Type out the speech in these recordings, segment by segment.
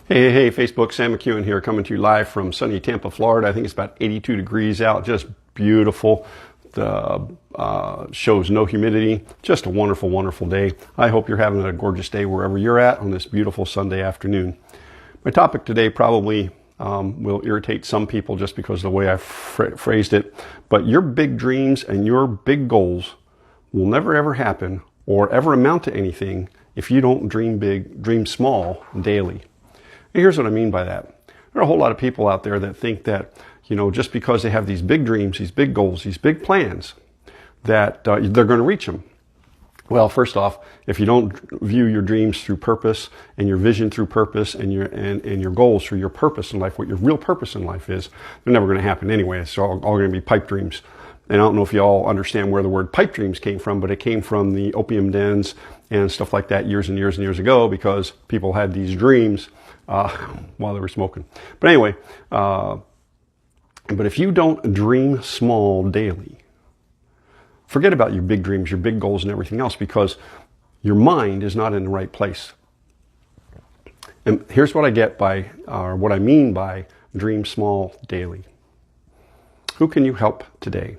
Hey, Facebook, Sam McEwen here, coming to you live from sunny Tampa, Florida. I think it's about 82 degrees out, just beautiful. The shows no humidity, just a wonderful, wonderful day. I hope you're having a gorgeous day wherever you're at on this beautiful Sunday afternoon. My topic today probably will irritate some people just because of the way I phrased it, but your big dreams and your big goals will never ever happen or ever amount to anything if you don't dream big, dream small daily. And here's what I mean by that. There are a whole lot of people out there that think that, just because they have these big dreams, these big goals, these big plans, that they're going to reach them. Well, first off, if you don't view your dreams through purpose and your vision through purpose and your goals through your purpose in life, what your real purpose in life is, they're never going to happen anyway. It's all going to be pipe dreams. And I don't know if you all understand where the word pipe dreams came from, but it came from the opium dens and stuff like that years and years and years ago, because people had these dreams while they were smoking. But anyway, but if you don't dream small daily, forget about your big dreams, your big goals and everything else, because your mind is not in the right place. And here's what I get by, or what I mean by dream small daily. Who can you help today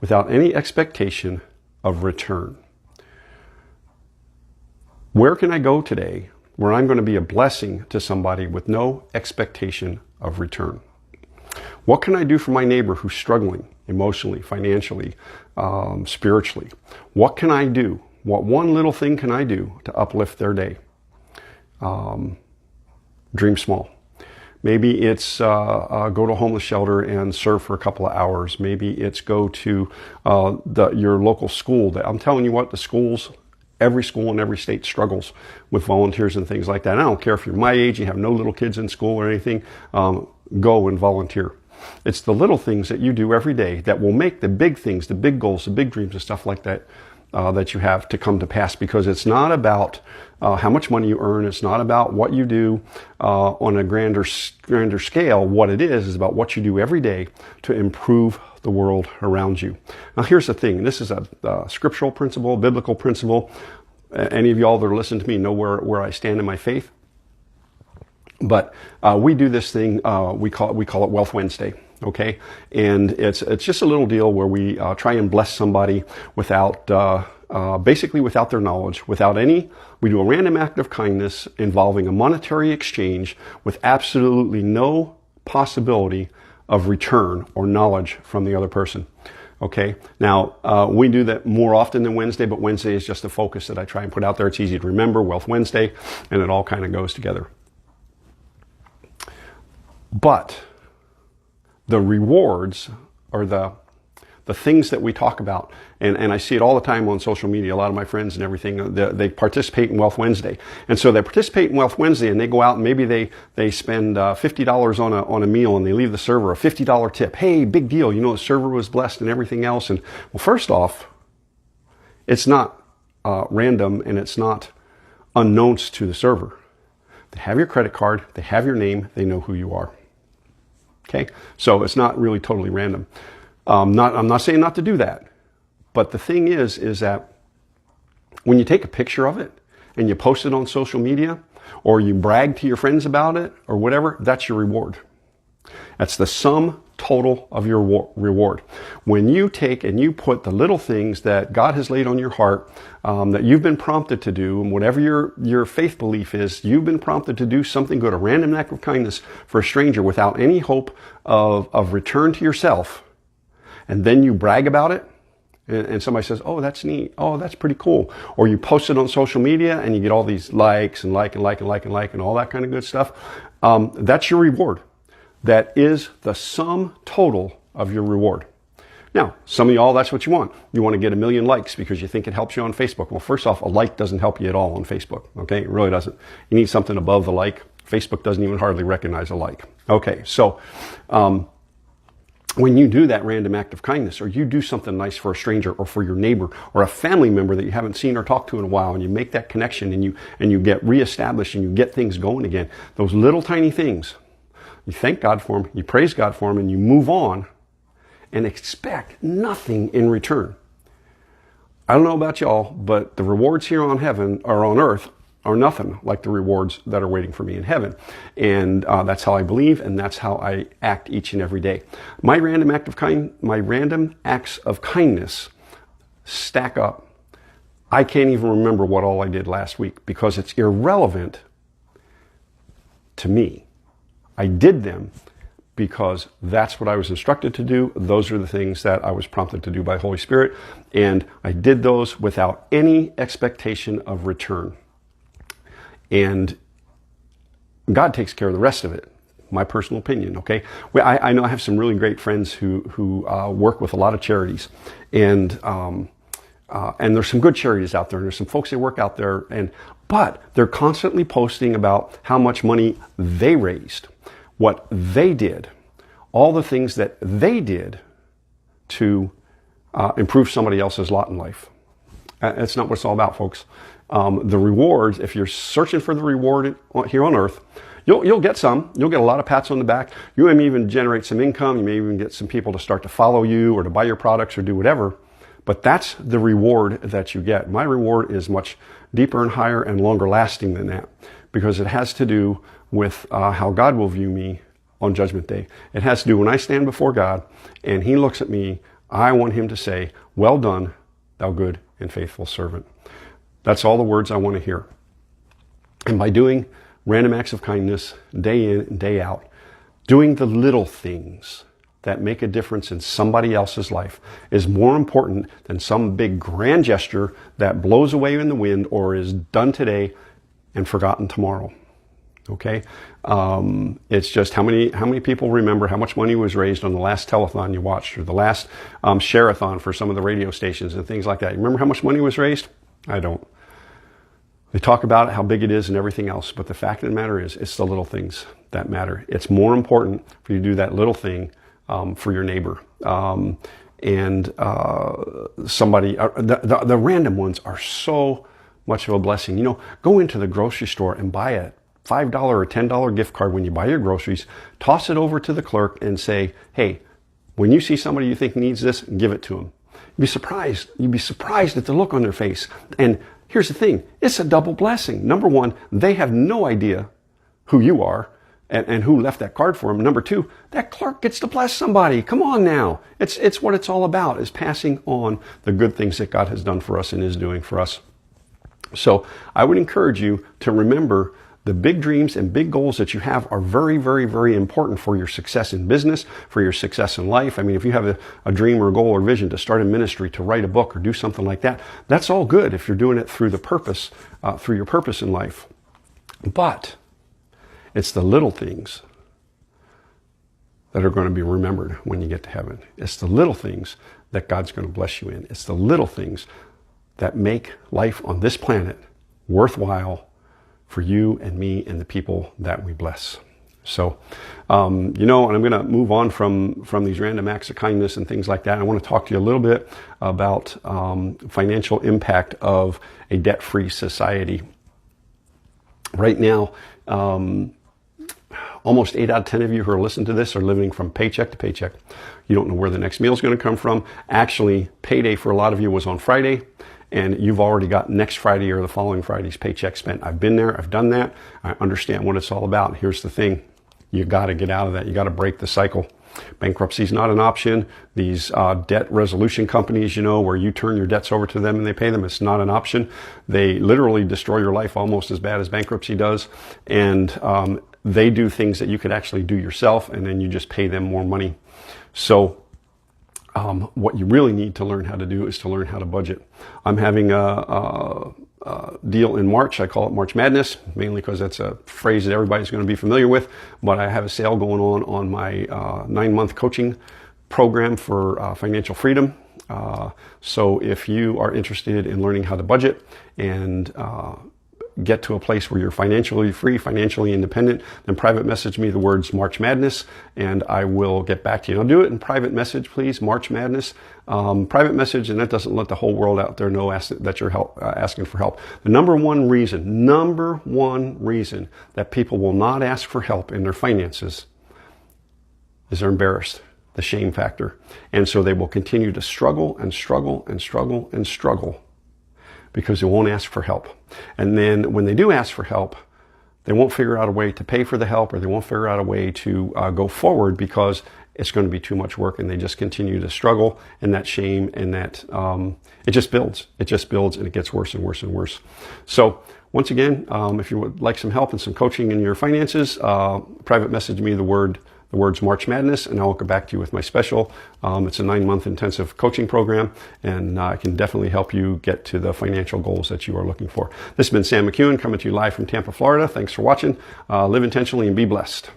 without any expectation of return? Where can I go today where I'm going to be a blessing to somebody with no expectation of return? What can I do for my neighbor who's struggling emotionally, financially, spiritually? What can I do? What one little thing can I do to uplift their day? Dream small. Maybe it's go to a homeless shelter and serve for a couple of hours. Maybe it's go to your local school. I'm telling you what, the schools, every school in every state struggles with volunteers and things like that. And I don't care if you're my age, you have no little kids in school or anything, go and volunteer. It's the little things that you do every day that will make the big things, the big goals, the big dreams and stuff like that, that you have to come to pass, because it's not about how much money you earn. It's not about what you do on a grander scale. What it is about what you do every day to improve the world around you. Now, here's the thing. This is a scriptural principle, a biblical principle. Any of y'all that are listening to me know where I stand in my faith. But we do this thing, we call it Wealth Wednesday, okay? And it's just a little deal where we try and bless somebody without, basically without their knowledge, we do a random act of kindness involving a monetary exchange with absolutely no possibility of return or knowledge from the other person. Okay, now we do that more often than Wednesday, but Wednesday is just a focus that I try and put out there. It's easy to remember, Wealth Wednesday, and it all kind of goes together. But the rewards are the things that we talk about, and I see it all the time on social media. A lot of my friends and everything, they participate in Wealth Wednesday. And so they participate in Wealth Wednesday, and they go out and maybe they spend $50 on a meal, and they leave the server a $50 tip. Hey, big deal. The server was blessed and everything else. And well, first off, it's not random, and it's not unknowns to the server. They have your credit card. They have your name. They know who you are. Okay, so it's not really totally random. I'm not saying not to do that, but the thing is that when you take a picture of it and you post it on social media, or you brag to your friends about it, or whatever, that's your reward. That's the sum total of your reward. When you take and you put the little things that God has laid on your heart, that you've been prompted to do, and whatever your faith belief is, you've been prompted to do something good, a random act of kindness for a stranger without any hope of return to yourself, and then you brag about it, and somebody says, oh, that's neat. Oh, that's pretty cool. Or you post it on social media and you get all these likes and like and all that kind of good stuff. That's your reward. That is the sum total of your reward. Now, some of y'all, that's what you want. You want to get 1 million likes because you think it helps you on Facebook. Well, first off, a like doesn't help you at all on Facebook. Okay, it really doesn't. You need something above the like. Facebook doesn't even hardly recognize a like. Okay, so when you do that random act of kindness, or you do something nice for a stranger or for your neighbor or a family member that you haven't seen or talked to in a while, and you make that connection and you get reestablished and you get things going again, those little tiny things, you thank God for them, you praise God for them, and you move on and expect nothing in return. I don't know about y'all, but the rewards here on heaven or on earth are nothing like the rewards that are waiting for me in heaven. And that's how I believe, and that's how I act each and every day. My random acts of kindness stack up. I can't even remember what all I did last week because it's irrelevant to me. I did them because that's what I was instructed to do. Those are the things that I was prompted to do by the Holy Spirit. And I did those without any expectation of return. And God takes care of the rest of it. My personal opinion, okay? I know I have some really great friends who work with a lot of charities. And there's some good charities out there. And there's some folks that work out there. But they're constantly posting about how much money they raised, what they did, all the things that they did to improve somebody else's lot in life. That's not what it's all about, folks. The rewards, if you're searching for the reward here on earth, you'll get some. You'll get a lot of pats on the back. You may even generate some income. You may even get some people to start to follow you or to buy your products or do whatever. But that's the reward that you get. My reward is much deeper and higher and longer lasting than that because it has to do with how God will view me on Judgment Day. It has to do when I stand before God and He looks at me, I want Him to say, "Well done, thou good and faithful servant." That's all the words I want to hear. And by doing random acts of kindness day in and day out, doing the little things that make a difference in somebody else's life is more important than some big grand gesture that blows away in the wind or is done today and forgotten tomorrow. Okay? It's just how many people remember how much money was raised on the last telethon you watched or the last share-a-thon for some of the radio stations and things like that. You remember how much money was raised? I don't. They talk about how big it is and everything else, but the fact of the matter is, it's the little things that matter. It's more important for you to do that little thing for your neighbor. Somebody, the random ones are so much of a blessing. You know, go into the grocery store and buy a $5 or $10 gift card when you buy your groceries, toss it over to the clerk and say, "Hey, when you see somebody you think needs this, give it to them." You'd be surprised. You'd be surprised at the look on their face. And here's the thing. It's a double blessing. Number one, they have no idea who you are and who left that card for them. Number two, that clerk gets to bless somebody. Come on now. It's what it's all about, is passing on the good things that God has done for us and is doing for us. So I would encourage you to remember the big dreams and big goals that you have are very, very, very important for your success in business, for your success in life. I mean, if you have a dream or a goal or vision to start a ministry, to write a book or do something like that, that's all good if you're doing it through the purpose, through your purpose in life. But it's the little things that are going to be remembered when you get to heaven. It's the little things that God's going to bless you in. It's the little things that make life on this planet worthwhile for you and me and the people that we bless. So, and I'm going to move on from these random acts of kindness and things like that. I want to talk to you a little bit about financial impact of a debt-free society. Right now, almost 8 out of 10 of you who are listening to this are living from paycheck to paycheck. You don't know where the next meal is going to come from. Actually, payday for a lot of you was on Friday, and you've already got next Friday or the following Friday's paycheck spent. I've been there. I've done that. I understand what it's all about. Here's the thing. You got to get out of that. You got to break the cycle. Bankruptcy is not an option. These debt resolution companies, where you turn your debts over to them and they pay them, it's not an option. They literally destroy your life almost as bad as bankruptcy does. And they do things that you could actually do yourself, and then you just pay them more money. So what you really need to learn how to do is to learn how to budget. I'm having a deal in March. I call it March Madness, mainly because that's a phrase that everybody's going to be familiar with. But I have a sale going on my 9-month coaching program for financial freedom. So if you are interested in learning how to budget and get to a place where you're financially free, financially independent, then private message me the words March Madness, and I will get back to you. And I'll do it in private message, please, March Madness. Private message, and that doesn't let the whole world out there know that you're asking for help. The number one reason that people will not ask for help in their finances is they're embarrassed, the shame factor. And so they will continue to struggle and struggle and struggle and struggle because they won't ask for help. And then when they do ask for help, they won't figure out a way to pay for the help, or they won't figure out a way to go forward because it's going to be too much work, and they just continue to struggle, and that shame and that it just builds. It just builds, and it gets worse and worse and worse. So once again, if you would like some help and some coaching in your finances, private message me the words March Madness, and I'll get back to you with my special. It's a 9-month intensive coaching program, and I can definitely help you get to the financial goals that you are looking for. This has been Sam McEwen coming to you live from Tampa, Florida. Thanks for watching. Live intentionally and be blessed.